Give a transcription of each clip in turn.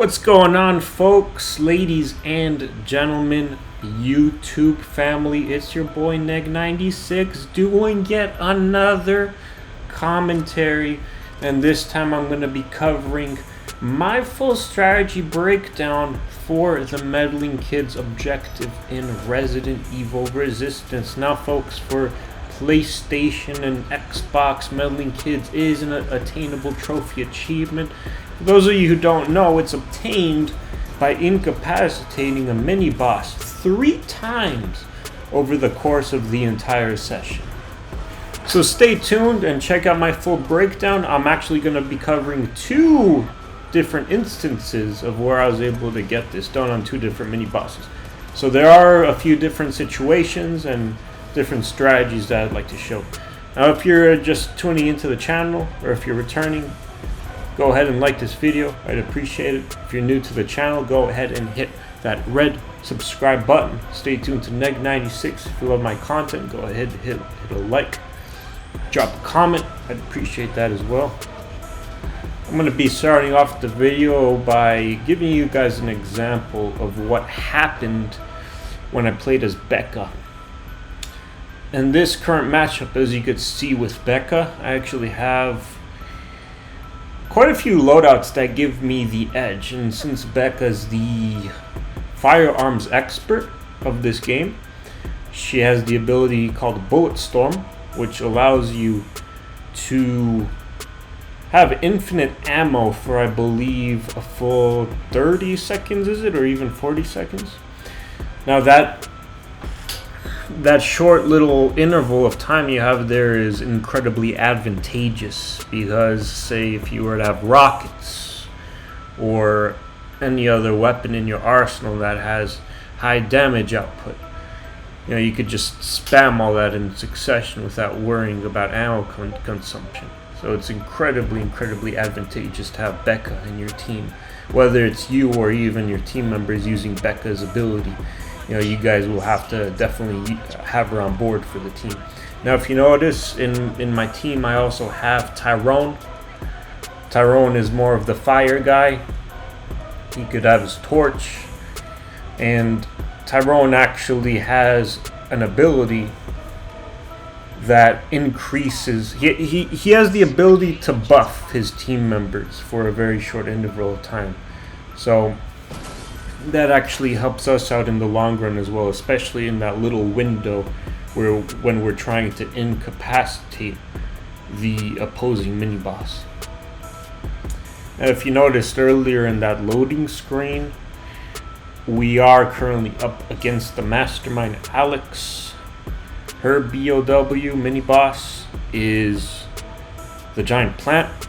What's going on, folks, ladies and gentlemen, YouTube family? It's your boy Neg96 doing yet another commentary, and this time I'm going to be covering my full strategy breakdown for the Meddling Kids objective in Resident Evil Resistance. Now, folks, for PlayStation and Xbox, Meddling Kids is an attainable trophy achievement. For those of you who don't know, it's obtained by incapacitating a Miniboss 3 times over the course of the entire session. So stay tuned and check out my full breakdown. I'm actually going to be covering 2 different instances of where I was able to get this done on 2 different mini-bosses. So there are a few different situations and different strategies that I'd like to show. Now, if you're just tuning into the channel, or if you're returning, go ahead and like this video. I'd appreciate it. If you're new to the channel, go ahead and hit that red subscribe button. Stay tuned to Neg96. If you love my content, go ahead and hit a like. Drop a comment. I'd appreciate that as well. I'm going to be starting off the video by giving you guys an example of what happened when I played as Becca. In this current matchup, as you could see with Becca, I actually have quite a few loadouts that give me the edge, and since Becca's the firearms expert of this game, she has the ability called Bullet Storm, which allows you to have infinite ammo for, I believe, a full 30 seconds, is it, or even 40 seconds? Now that short little interval of time you have there is incredibly advantageous, because say if you were to have rockets or any other weapon in your arsenal that has high damage output, you know, you could just spam all that in succession without worrying about ammo consumption. So it's incredibly advantageous to have Becca in your team, whether it's you or even your team members using Becca's ability. You know, you guys will have to definitely have her on board for the team. Now, if you notice, in my team, I also have Tyrone. Tyrone is more of the fire guy. He could have his torch. And Tyrone actually has an ability that increases... He has the ability to buff his team members for a very short interval of time. So that actually helps us out in the long run as well, especially in that little window when we're trying to incapacitate the opposing mini-boss. Now, if you noticed earlier in that loading screen, we are currently up against the mastermind Alex. Her BOW mini-boss is the giant plant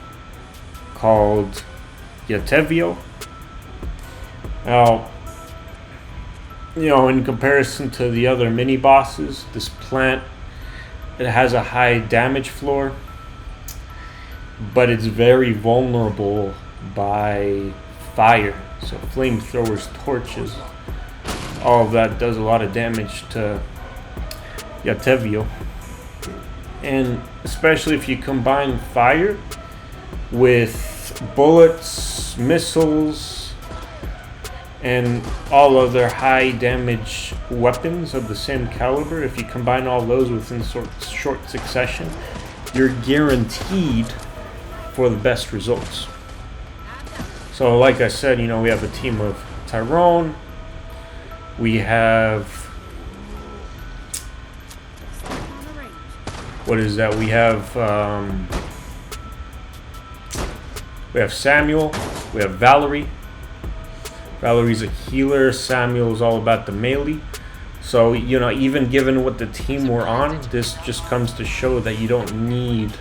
called Yatevo. Now, you know, in comparison to the other mini-bosses, this plant, it has a high damage floor, but it's very vulnerable by fire. So flamethrowers, torches, all of that does a lot of damage to Yatevo. And especially if you combine fire with bullets, missiles, and all other high damage weapons of the same caliber, if you combine all those within short succession, you're guaranteed for the best results. So like I said, you know, we have a team of Tyrone, we have, what is that, we have Samuel, we have Valerie. Valerie's a healer. Samuel's all about the melee. So, you know, even given what the team we're on, this just comes to show that you don't need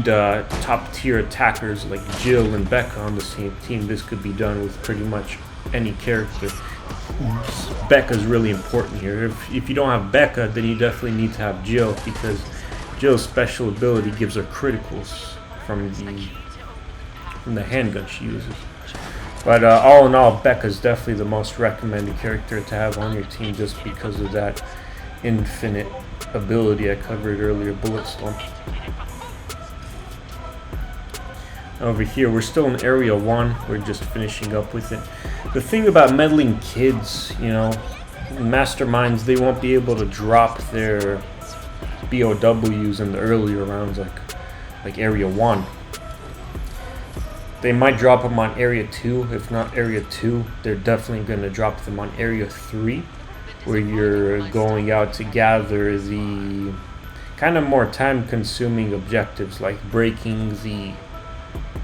top tier attackers like Jill and Becca on the same team. This could be done with pretty much any character. Becca's really important here. If you don't have Becca, then you definitely need to have Jill, because Jill's special ability gives her criticals from the handgun she uses. But all in all, Becca's definitely the most recommended character to have on your team, just because of that infinite ability I covered earlier, Bullet Storm. Over here, we're still in Area 1. We're just finishing up with it. The thing about Meddling Kids, you know, masterminds, they won't be able to drop their BOWs in the earlier rounds like Area 1. They might drop them on Area 2. If not Area 2, they're definitely going to drop them on Area 3, where you're going out to gather the kind of more time-consuming objectives, like breaking the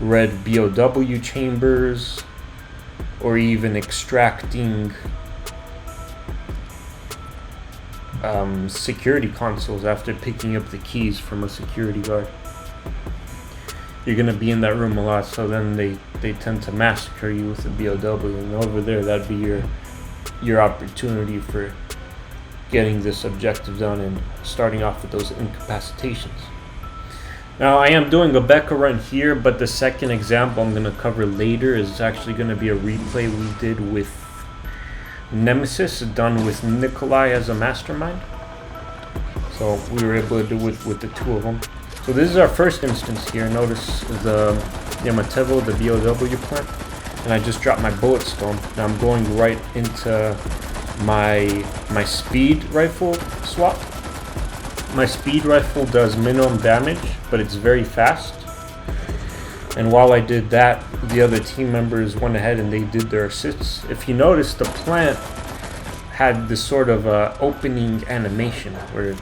red BOW chambers, or even extracting security consoles after picking up the keys from a security guard. You're going to be in that room a lot, so then they tend to massacre you with a BOW, and over there, that'd be your opportunity for getting this objective done and starting off with those incapacitations. Now, I am doing a Becca run here, but the second example I'm going to cover later is actually going to be a replay we did with Nemesis, done with Nicholai as a mastermind. So we were able to do it with the two of them. So this is our first instance here. Notice the Yatevo, the BOW plant, and I just dropped my bullet storm. Now I'm going right into my speed rifle swap. My speed rifle does minimum damage, but it's very fast. And while I did that, the other team members went ahead and they did their assists. If you notice, the plant had this sort of opening animation where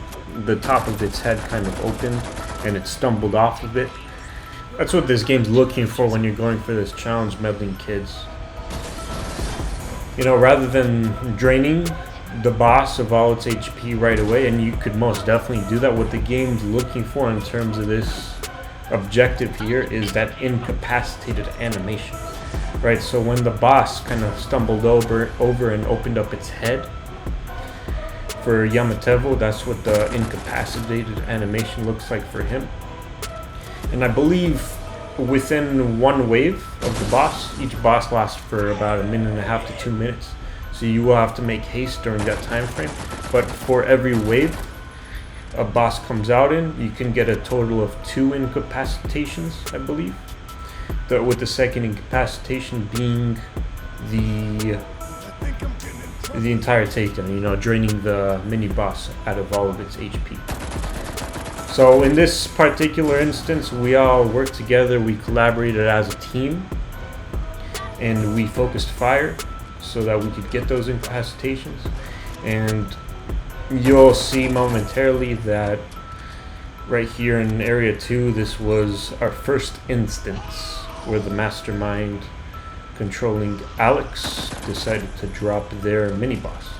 the top of its head kind of opened and it stumbled off a bit. That's what this game's looking for when you're going for this challenge, Meddling Kids. You know, rather than draining the boss of all its HP right away, and you could most definitely do that, what the game's looking for in terms of this objective here is that incapacitated animation. Right, so when the boss kind of stumbled over and opened up its head, for Yatevo, that's what the incapacitated animation looks like for him. And I believe within one wave of the boss, each boss lasts for about 1.5 to 2 minutes. So you will have to make haste during that time frame. But for every wave a boss comes out in, you can get a total of 2 incapacitations, I believe. With the second incapacitation being the entire takedown, you know, draining the mini-boss out of all of its HP. So in this particular instance, we all worked together, we collaborated as a team, and we focused fire so that we could get those incapacitations. And you'll see momentarily that right here in Area 2, this was our first instance where the mastermind controlling Alex decided to drop their mini-boss.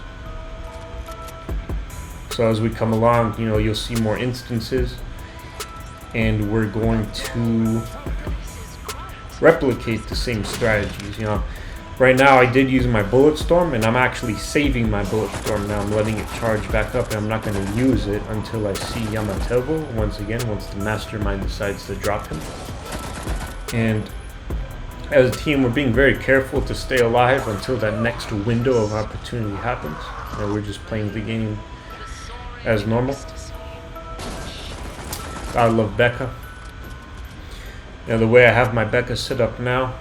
So as we come along, you know, you'll see more instances, and we're going to replicate the same strategies. You know, right now I did use my bullet storm, and I'm actually saving my bullet storm now. I'm letting it charge back up, and I'm not going to use it until I see Yatevo once again, once the mastermind decides to drop him. And as a team, we're being very careful to stay alive until that next window of opportunity happens. And we're just playing the game as normal. I love Becca. Now the way I have my Becca set up now,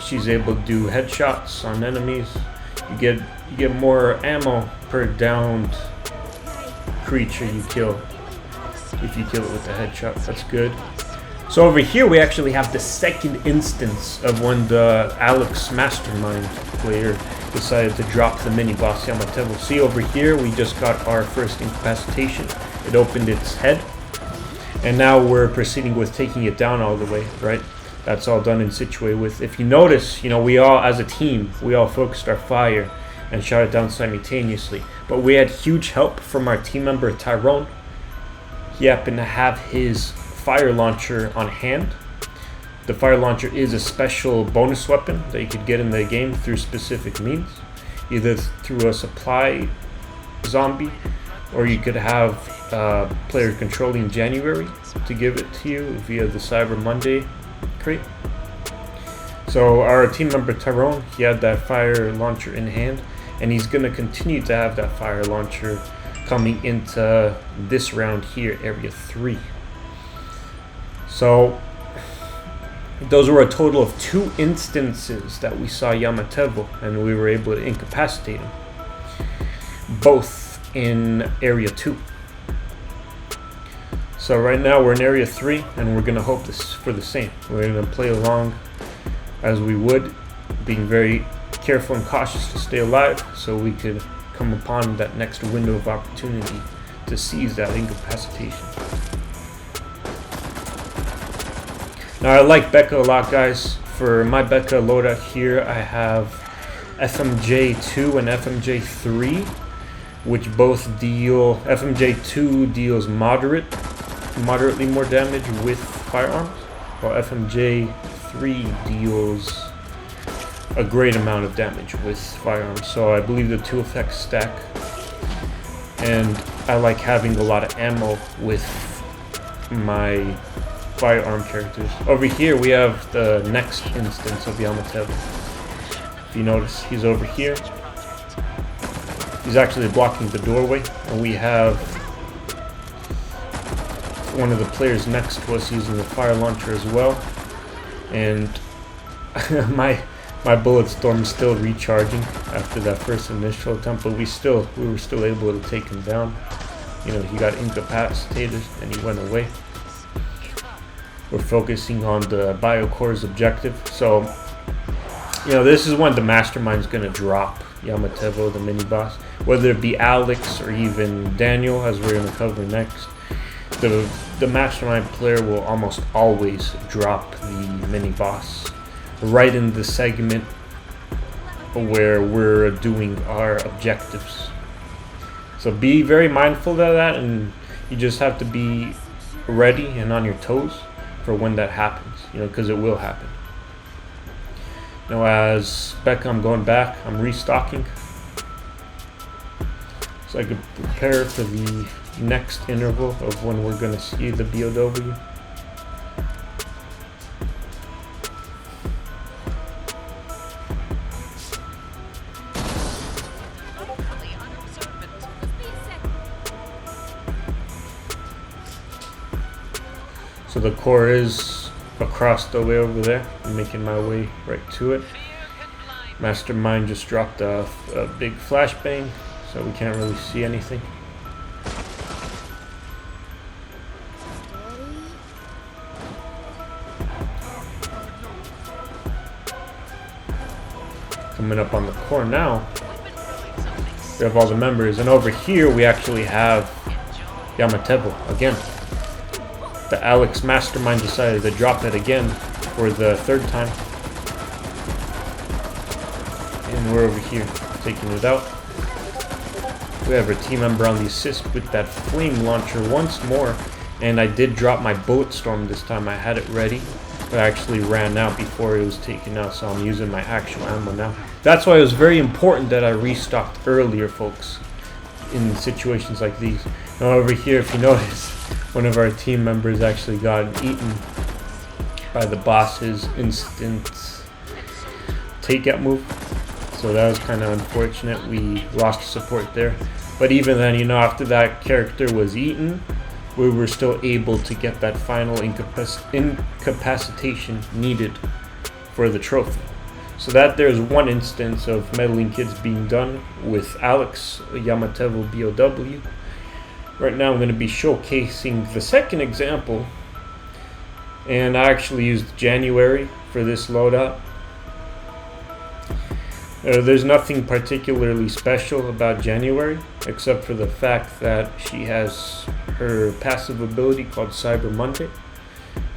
she's able to do headshots on enemies. You get more ammo per downed creature you kill if you kill it with the headshot. That's good. So over here we actually have the second instance of when the Alex mastermind player decided to drop the mini-boss Yatevo. See over here, we just got our first incapacitation. It opened its head. And now we're proceeding with taking it down all the way, right? That's all done in situ with. If you notice, you know, we all, as a team, we all focused our fire and shot it down simultaneously. But we had huge help from our team member Tyrone. He happened to have his fire launcher on hand. The fire launcher is a special bonus weapon that you could get in the game through specific means, either through a supply zombie, or you could have player controlling January to give it to you via the Cyber Monday crate. So our team member Tyrone, he had that fire launcher in hand, and he's going to continue to have that fire launcher coming into this round here, Area 3. So Those were a total of 2 instances that we saw Yatevo, and we were able to incapacitate him. Both in Area 2. So right now we're in Area 3, and we're going to hope this for the same. We're going to play along as we would, being very careful and cautious to stay alive, so we could come upon that next window of opportunity to seize that incapacitation. Now I like Becca a lot, guys. For my Becca loadout here, I have FMJ2 and FMJ3, which both deal, FMJ2 deals moderately more damage with firearms, while FMJ3 deals a great amount of damage with firearms. So I believe the 2 effects stack, and I like having a lot of ammo with my firearm characters. Over here we have the next instance of Yatevo. If you notice, he's over here. He's actually blocking the doorway, and we have one of the players next to us using the fire launcher as well. And my bullet storm is still recharging after that first initial attempt, but we were still able to take him down. You know, he got incapacitated and he went away. We're focusing on the Biocore's objective. So, you know, this is when the mastermind's going to drop Yatevo, the mini-boss. Whether it be Alex or even Daniel, as we're going to cover next, the mastermind player will almost always drop the mini-boss right in the segment where we're doing our objectives. So be very mindful of that, and you just have to be ready and on your toes for when that happens, you know, because it will happen. Now as Becca, I'm going back, I'm restocking, so I can prepare for the next interval of when we're going to see the BOW. So the core is across the way over there. I'm making my way right to it. Mastermind just dropped a big flashbang, so we can't really see anything. Coming up on the core now, we have all the members, and over here we actually have Yatevo again. The Alex mastermind decided to drop it again for the 3rd time. And we're over here taking it out. We have our team member on the assist with that flame launcher once more. And I did drop my bullet storm this time. I had it ready, but I actually ran out before it was taken out. So I'm using my actual ammo now. That's why it was very important that I restocked earlier, folks, in situations like these. Now over here, if you notice, one of our team members actually got eaten by the boss's instant takeout move. So that was kind of unfortunate. We lost support there. But even then, you know, after that character was eaten, we were still able to get that final incapacitation needed for the trophy. So that there's one instance of Meddling Kids being done with Alex, Yatevo BOW. Right now I'm going to be showcasing the second example, and I actually used January for this loadout. There's nothing particularly special about January, except for the fact that she has her passive ability called Cyber Monday,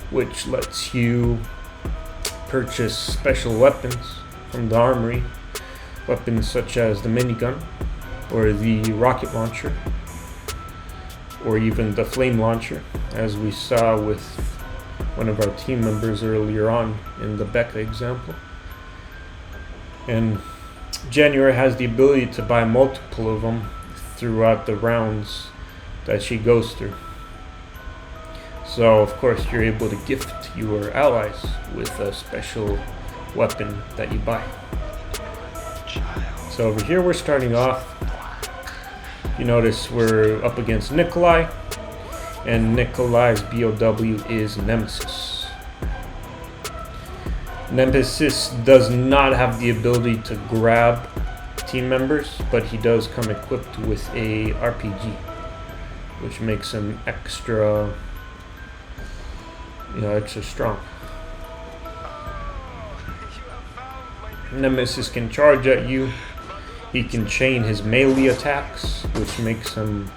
which lets you purchase special weapons from the armory, weapons such as the minigun, or the rocket launcher, or even the flame launcher, as we saw with one of our team members earlier on in the Becca example. And January has the ability to buy multiple of them throughout the rounds that she goes through. So of course you're able to gift your allies with a special weapon that you buy. So over here we're starting off. You notice we're up against Nicholai, and Nicholai's BOW is Nemesis. Nemesis does not have the ability to grab team members, but he does come equipped with a RPG, which makes him extra, extra strong. Nemesis can charge at you. He can chain his melee attacks, which makes him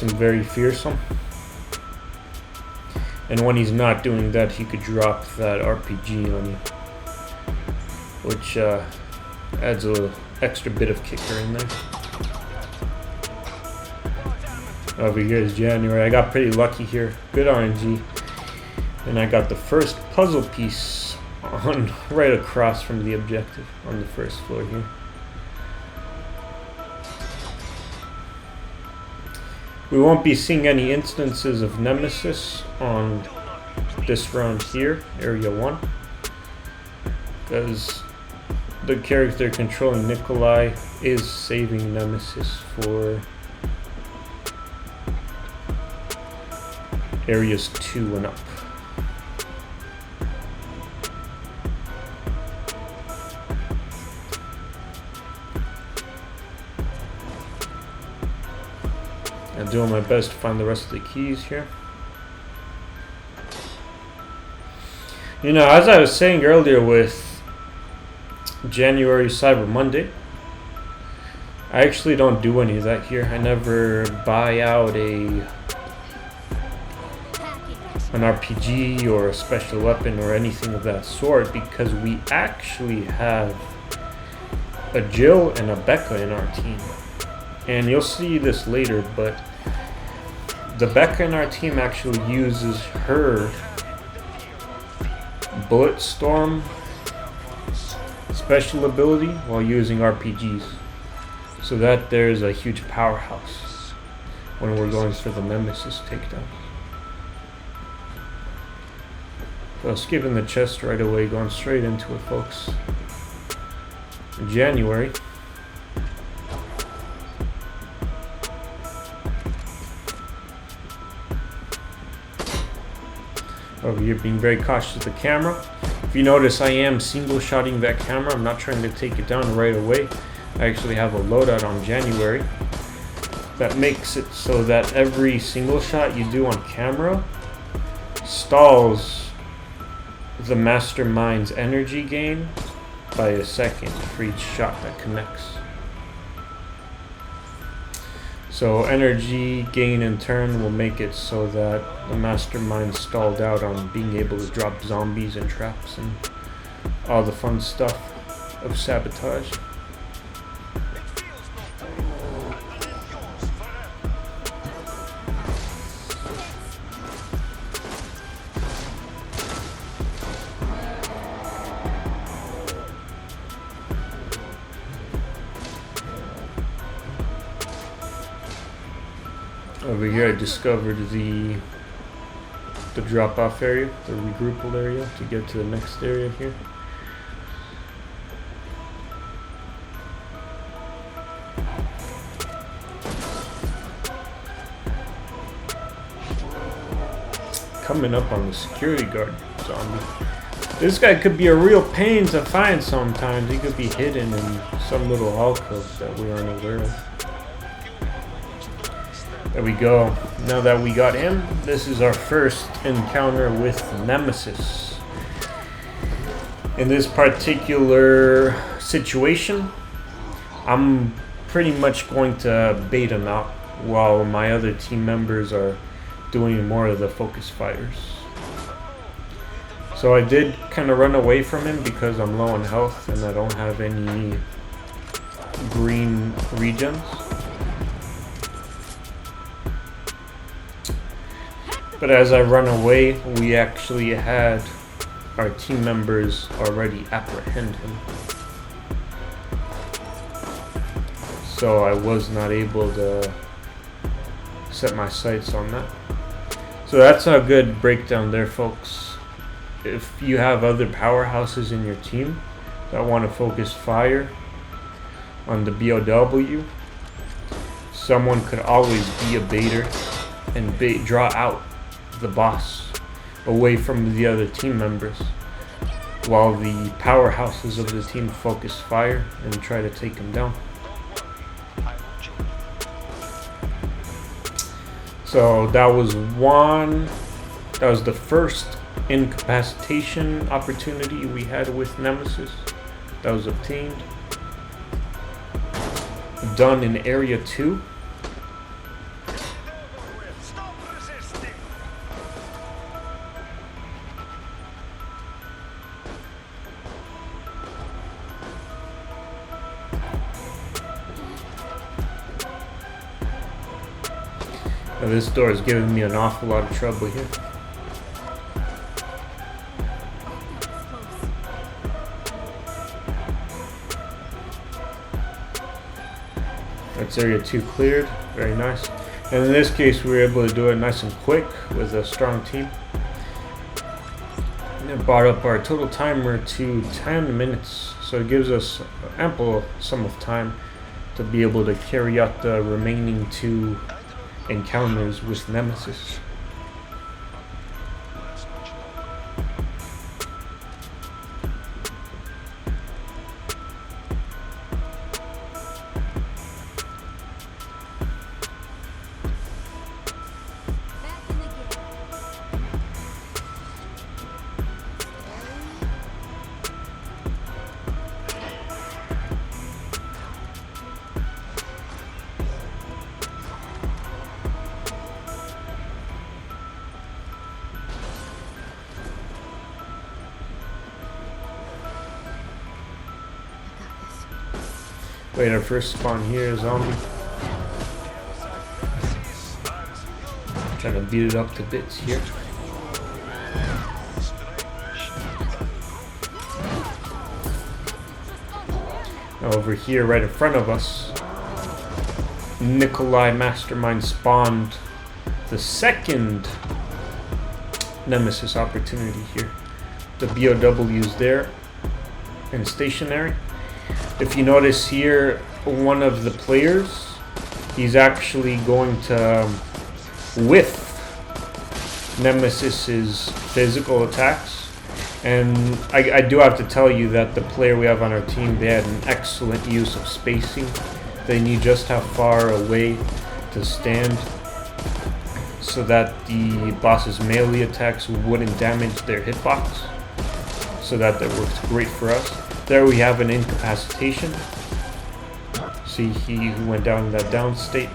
very fearsome. And when he's not doing that, he could drop that RPG on you, which adds a extra bit of kicker in there. Over here is January. I got pretty lucky here. Good RNG. And I got the first puzzle piece on right across from the objective on the first floor here. We won't be seeing any instances of Nemesis on this round here, Area 1, because the character controlling Nicholai is saving Nemesis for Areas 2 and up. I'm doing my best to find the rest of the keys here. As I was saying earlier with January Cyber Monday, I actually don't do any of that here. I never buy out an RPG or a special weapon or anything of that sort, because we actually have a Jill and a Becca in our team. And you'll see this later, but the Becca in our team actually uses her Bullet Storm special ability while using RPGs. So that there's a huge powerhouse when we're going for the Nemesis takedown. So skipping the chest right away, going straight into it, folks. January. Over here being very cautious with the camera. If you notice, I am single shotting that camera. I'm not trying to take it down right away. I actually have a loadout on January that makes it so that every single shot you do on camera stalls the mastermind's energy gain by a second for each shot that connects. So energy gain in turn will make it so that the mastermind stalled out on being able to drop zombies and traps and all the fun stuff of sabotage. Over here I discovered the drop-off area, the regroupable area, to get to the next area here. Coming up on the security guard zombie. This guy could be a real pain to find sometimes. He could be hidden in some little alcove that we aren't aware of. There we go. Now that we got him, this is our first encounter with Nemesis. In this particular situation, I'm pretty much going to bait him out while my other team members are doing more of the focus fires. So I did kind of run away from him because I'm low on health and I don't have any green regens. But as I run away, we actually had our team members already apprehend him. So I was not able to set my sights on that. So that's a good breakdown there, folks. If you have other powerhouses in your team that want to focus fire on the BOW, someone could always be a baiter and draw out the boss away from the other team members, while the powerhouses of the team focus fire and try to take him down. So that was the first incapacitation opportunity we had with Nemesis. That was obtained. Done in Area 2. Now this door is giving me an awful lot of trouble here. That's Area 2 cleared. Very nice. And in this case, we were able to do it nice and quick with a strong team. And it brought up our total timer to 10 minutes. So it gives us ample sum of time to be able to carry out the remaining 2 encounters with Nemesis. Wait, our first spawn here is zombie. Trying to beat it up to bits here. Now over here, right in front of us, Nicholai Mastermind spawned the second Nemesis opportunity here. The BOW's there and stationary. If you notice here, one of the players, he's actually going to whiff Nemesis's physical attacks. And I do have to tell you that the player we have on our team, they had an excellent use of spacing. They knew just how far away to stand so that the boss's melee attacks wouldn't damage their hitbox. So that works great for us. There we have an incapacitation. See, he went down in that down state.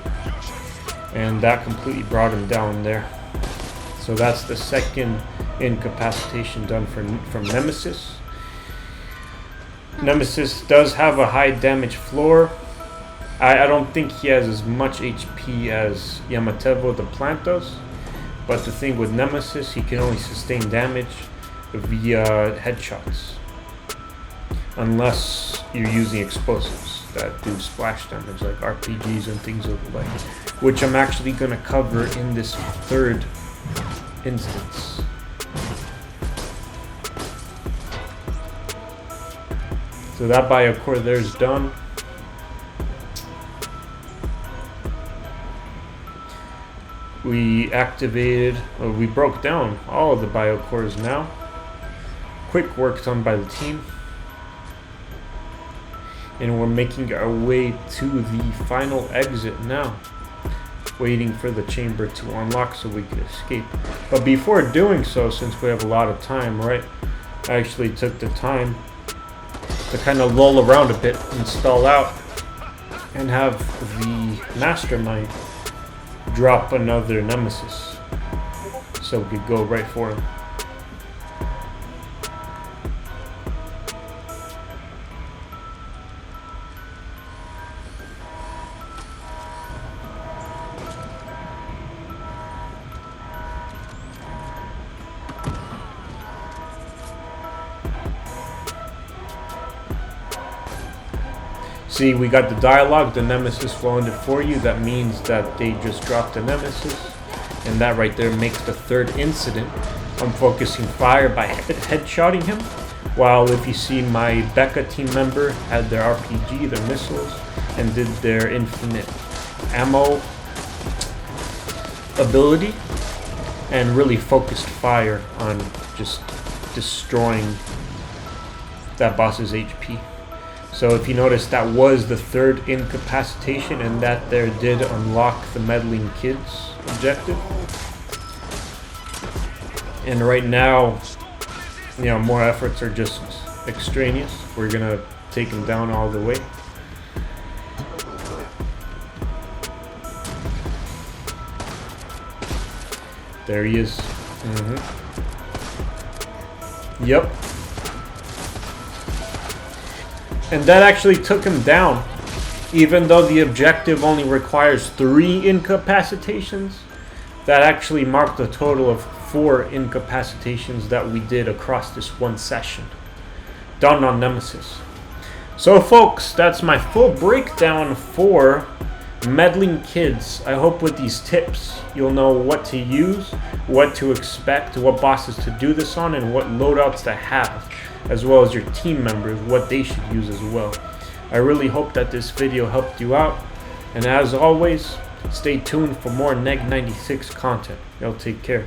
And that completely brought him down there. So that's the second incapacitation done from Nemesis. Nemesis does have a high damage floor. I don't think he has as much HP as Yatevo the plant does. But the thing with Nemesis, he can only sustain damage via headshots. Unless you're using explosives that do splash damage, like RPGs and things of the like, which I'm actually going to cover in this third instance. So that biocore there is done. We we broke down all of the biocores now. Quick work done by the team. And we're making our way to the final exit now. Waiting for the chamber to unlock so we can escape. But before doing so, since we have a lot of time, right? I actually took the time to kind of lull around a bit and stall out. And have the mastermind drop another Nemesis. So we could go right for him. See, we got the dialogue, the Nemesis flowing it for you. That means that they just dropped the Nemesis. And that right there makes the third incident. I'm focusing fire by headshotting him. While if you see my Becca team member had their RPG, their missiles, and did their infinite ammo ability. and really focused fire on just destroying that boss's HP. So if you notice, that was the third incapacitation, and that there did unlock the Meddling Kids objective. And right now, you know, more efforts are just extraneous. We're gonna take him down all the way. There he is. Yep. And that actually took him down. Even though the objective only requires 3 incapacitations, that actually marked a total of 4 incapacitations that we did across this one session. Done on Nemesis. So folks, that's my full breakdown for Meddling Kids. I hope with these tips you'll know what to use, what to expect, what bosses to do this on, and what loadouts to have, as well as your team members, what they should use as well. I really hope that this video helped you out, and as always, stay tuned for more Neg 96 content. Y'all take care.